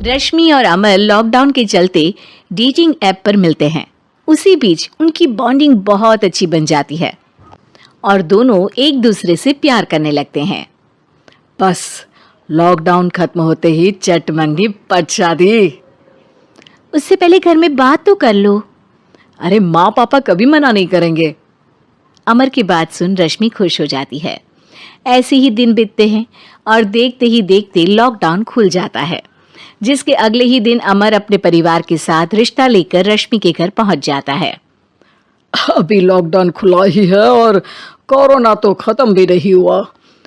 रश्मि और अमर लॉकडाउन के चलते डेटिंग ऐप पर मिलते हैं। उसी बीच उनकी बॉन्डिंग बहुत अच्छी बन जाती है और दोनों एक दूसरे से प्यार करने लगते हैं। बस लॉकडाउन खत्म होते ही चट मंगी पट शादी। उससे पहले घर में बात तो कर लो। अरे माँ पापा कभी मना नहीं करेंगे। अमर की बात सुन रश्मि खुश हो जाती है। ऐसे ही दिन बीतते हैं और देखते ही देखते लॉकडाउन खुल जाता है, जिसके अगले ही दिन अमर अपने परिवार के साथ रिश्ता लेकर रश्मि के घर पहुंच जाता है। अभी लॉकडाउन खुला ही है और कोरोना तो खत्म भी नहीं हुआ,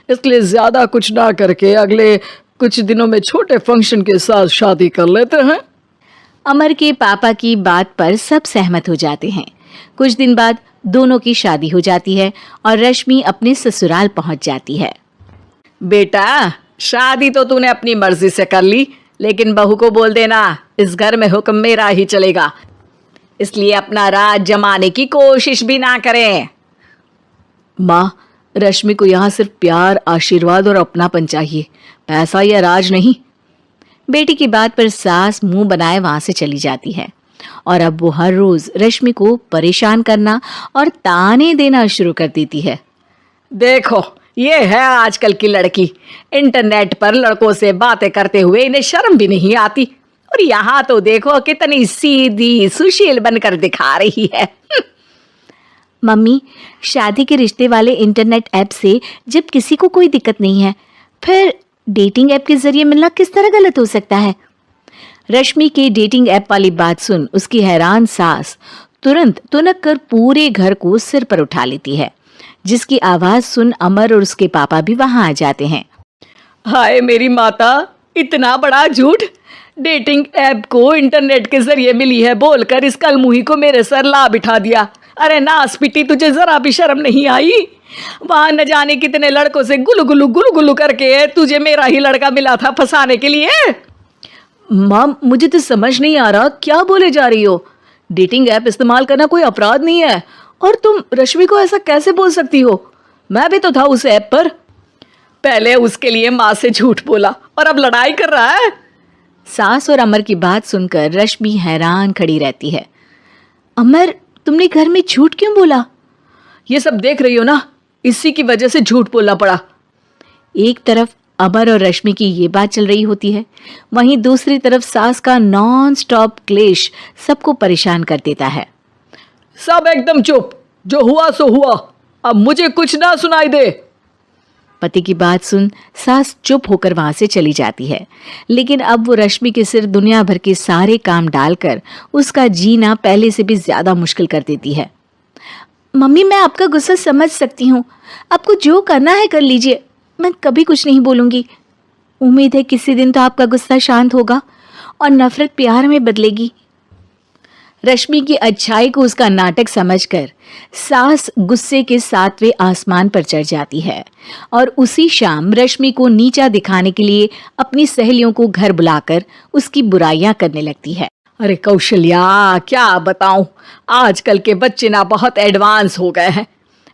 इसलिए ज्यादा कुछ ना करके अगले कुछ दिनों में छोटे फंक्शन के साथ शादी कर लेते हैं। अमर के पापा की बात पर सब सहमत हो जाते हैं। कुछ दिन बाद दोनों की शादी हो जाती है और रश्मि अपने ससुराल पहुंच जाती है। बेटा, शादी तो तूने अपनी मर्जी से कर ली, लेकिन बहू को बोल देना इस घर में हुक्म मेरा ही चलेगा, इसलिए अपना राज जमाने की कोशिश भी ना करें। माँ, रश्मि को यहाँ सिर्फ प्यार, आशीर्वाद और अपनापन चाहिए, पैसा या राज नहीं। बेटी की बात पर सास मुंह बनाए वहां से चली जाती है और अब वो हर रोज रश्मि को परेशान करना और ताने देना शुरू कर देती है। देखो, ये है आजकल की लड़की, इंटरनेट पर लड़कों से बातें करते हुए इन्हें शर्म भी नहीं आती, और यहाँ तो देखो कितनी सीधी सुशील बनकर दिखा रही है। मम्मी, शादी के रिश्ते वाले इंटरनेट ऐप से जब किसी को कोई दिक्कत नहीं है, फिर डेटिंग ऐप के जरिए मिलना किस तरह गलत हो सकता है? रश्मि के डेटिंग ऐप वाली बात सुन उसकी हैरान सास तुरंत तुनक कर पूरे घर को सिर पर उठा लेती है, जिसकी आवाज सुन अमर और उसके पापा भी वहां आ जाते हैं। हाय मेरी माता, इतना बड़ा झूठ! डेटिंग ऐप को इंटरनेट के जरिए मिली है बोलकर इस कलमुही को मेरे सर ला बिठा दिया। अरे नास पिटी, तुझे जरा भी शर्म नहीं आई? वहां न जाने कितने लड़कों से गुलु गुलु करके तुझे मेरा ही लड़का मिला था फंसाने के लिए। माँ, मुझे तो समझ नहीं आ रहा क्या बोले जा रही हो। डेटिंग ऐप इस्तेमाल करना कोई अपराध नहीं है, और तुम रश्मि को ऐसा कैसे बोल सकती हो? मैं भी तो था उस ऐप पर। पहले उसके लिए माँ से झूठ बोला और अब लड़ाई कर रहा है। सास और अमर की बात सुनकर रश्मि हैरान खड़ी रहती है। अमर, तुमने घर में झूठ क्यों बोला? ये सब देख रही हो ना, इसी की वजह से झूठ बोलना पड़ा। एक तरफ अमर और रश्मि की ये बात चल रही होती है, वहीं दूसरी तरफ सास का नॉन स्टॉप क्लेश सबको परेशान कर देता है। सब एकदम चुप, जो हुआ सो हुआ, अब मुझे कुछ ना सुनाई दे। पति की बात सुन सास चुप होकर वहां से चली जाती है, लेकिन अब वो रश्मि के सिर दुनिया भर के सारे काम डालकर उसका जीना पहले से भी ज्यादा मुश्किल कर देती है। मम्मी, मैं आपका गुस्सा समझ सकती हूँ, आपको जो करना है कर लीजिए, मैं कभी कुछ नहीं बोलूंगी। उम्मीद है किसी दिन तो आपका गुस्सा शांत होगा और नफरत प्यार में बदलेगी। रश्मि की अच्छाई को उसका नाटक समझकर सास गुस्से के 7वें आसमान पर चढ़ जाती है और उसी शाम रश्मि को नीचा दिखाने के लिए अपनी सहेलियों को घर बुलाकर उसकी बुराइयां करने लगती है। अरे कौशल्या, क्या बताऊं, आजकल के बच्चे ना बहुत एडवांस हो गए हैं।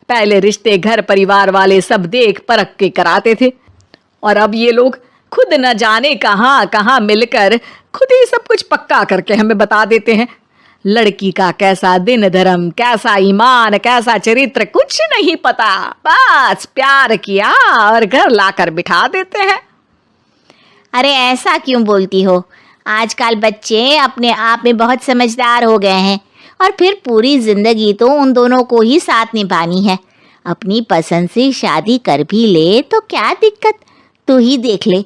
पहले रिश्ते घर परिवार वाले सब देख परख के कराते थे, और अब ये लोग खुद न जाने कहाँ कहाँ मिलकर खुद ही सब कुछ पक्का करके हमें बता देते हैं। लड़की का कैसा दिन धर्म, कैसा ईमान, कैसा चरित्र कुछ नहीं पता, बस प्यार किया और घर लाकर बिठा देते हैं। अरे ऐसा क्यों बोलती हो? आजकल बच्चे अपने आप में बहुत समझदार हो गए हैं, और फिर पूरी जिंदगी तो उन दोनों को ही साथ निभानी है। अपनी पसंद से शादी कर भी ले तो क्या दिक्कत? तू ही देख ले,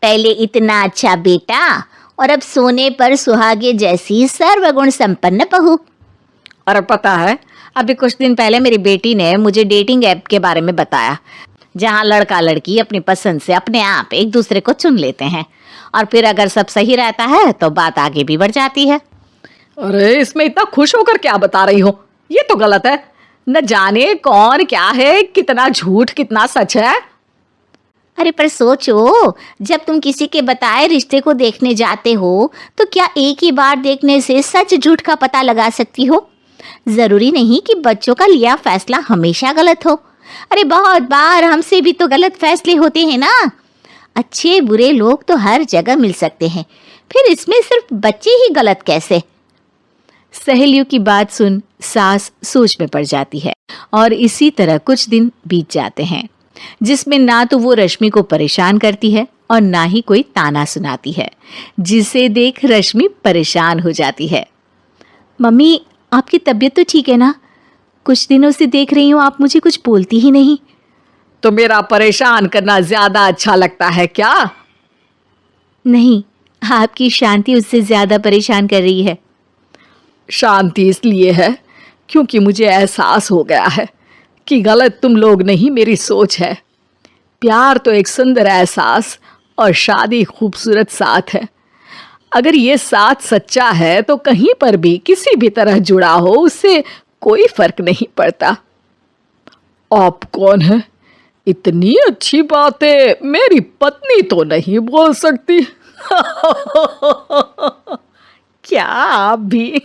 पहले इतना अच्छा बेटा और अब सोने पर सुहागे जैसी सर्वगुण संपन्न बहू। और पता है, अभी कुछ दिन पहले मेरी बेटी ने मुझे डेटिंग ऐप के बारे में बताया, जहां लड़का लड़की अपनी पसंद से अपने आप एक दूसरे को चुन लेते हैं, और फिर अगर सब सही रहता है तो बात आगे भी बढ़ जाती है। अरे इसमें इतना खुश होकर क्या बता रही हो? ये तो गलत है। न जाने कौन क्या है, कितना झूठ कितना सच है। अरे पर सोचो, जब तुम किसी के बताए रिश्ते को देखने जाते हो तो क्या एक ही बार देखने से सच झूठ का पता लगा सकती हो? जरूरी नहीं कि बच्चों का लिया फैसला हमेशा गलत हो। अरे बहुत बार हमसे भी तो गलत फैसले होते हैं ना। अच्छे बुरे लोग तो हर जगह मिल सकते हैं, फिर इसमें सिर्फ बच्चे ही गलत कैसे? सहेलियों की बात सुन सास सोच में पड़ जाती है और इसी तरह कुछ दिन बीत जाते हैं जिसमें ना तो वो रश्मि को परेशान करती है और ना ही कोई ताना सुनाती है, जिसे देख रश्मि परेशान हो जाती है। मम्मी, आपकी तबीयत तो ठीक है ना? कुछ दिनों से देख रही हूँ आप मुझे कुछ बोलती ही नहीं। तो मेरा परेशान करना ज्यादा अच्छा लगता है क्या? नहीं, आपकी शांति उससे ज्यादा परेशान कर रही है। शांति इसलिए है क्योंकि मुझे एहसास हो गया है कि गलत तुम लोग नहीं, मेरी सोच है। प्यार तो एक सुंदर एहसास और शादी खूबसूरत साथ है। अगर ये साथ सच्चा है तो कहीं पर भी किसी भी तरह जुड़ा हो उससे कोई फर्क नहीं पड़ता। आप कौन है? इतनी अच्छी बातें मेरी पत्नी तो नहीं बोल सकती। क्या आप भी?